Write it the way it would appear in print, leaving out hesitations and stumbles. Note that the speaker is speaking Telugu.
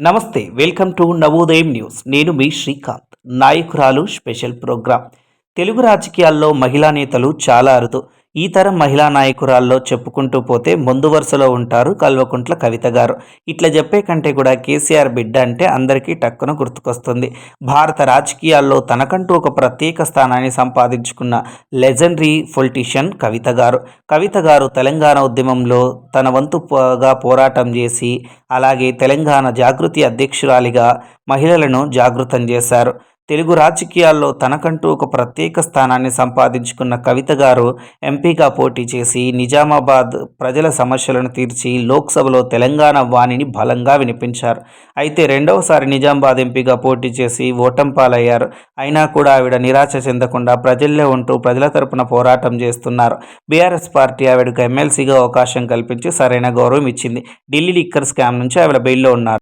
నమస్తే, వెల్కమ్ టు నవోదయం న్యూస్. నేను మీ శ్రీకాంత్. నాయకురాలు స్పెషల్ ప్రోగ్రాం. తెలుగు రాజకీయాల్లో మహిళా నేతలు చాలా అరుదు. ఈ తరం మహిళా నాయకురాల్లో చెప్పుకుంటూ పోతే ముందు వరుసలో ఉంటారు కల్వకుంట్ల కవిత గారు. ఇట్లా చెప్పే కంటే కూడా కేసీఆర్ బిడ్డ అంటే అందరికీ టక్కున గుర్తుకొస్తుంది. భారత రాజకీయాల్లో తనకంటూ ఒక ప్రత్యేక స్థానాన్ని సంపాదించుకున్న లెజెండరీ పొలిటీషియన్ కవిత గారు. కవిత గారు తెలంగాణ ఉద్యమంలో తన వంతుగా పోరాటం చేసి, అలాగే తెలంగాణ జాగృతి అధ్యక్షురాలిగా మహిళలను జాగృతం చేశారు. తెలుగు రాజకీయాల్లో తనకంటూ ఒక ప్రత్యేక స్థానాన్ని సంపాదించుకున్న కవిత గారు ఎంపీగా పోటీ చేసి నిజామాబాద్ ప్రజల సమస్యలను తీర్చి లోక్సభలో తెలంగాణ వాణిని బలంగా వినిపించారు. అయితే రెండవసారి నిజామాబాద్ ఎంపీగా పోటీ చేసి ఓటమి పాలయ్యారు. అయినా కూడా ఆవిడ నిరాశ చెందకుండా ప్రజల్లో ఉంటూ ప్రజల తరపున పోరాటం చేస్తున్నారు. బీఆర్ఎస్ పార్టీ ఆవిడకు ఎమ్మెల్సీగా అవకాశం కల్పించి సరైన గౌరవం ఇచ్చింది. ఢిల్లీ లిక్కర్ స్కామ్ నుంచి ఆవిడ బెయిల్లో ఉన్నారు.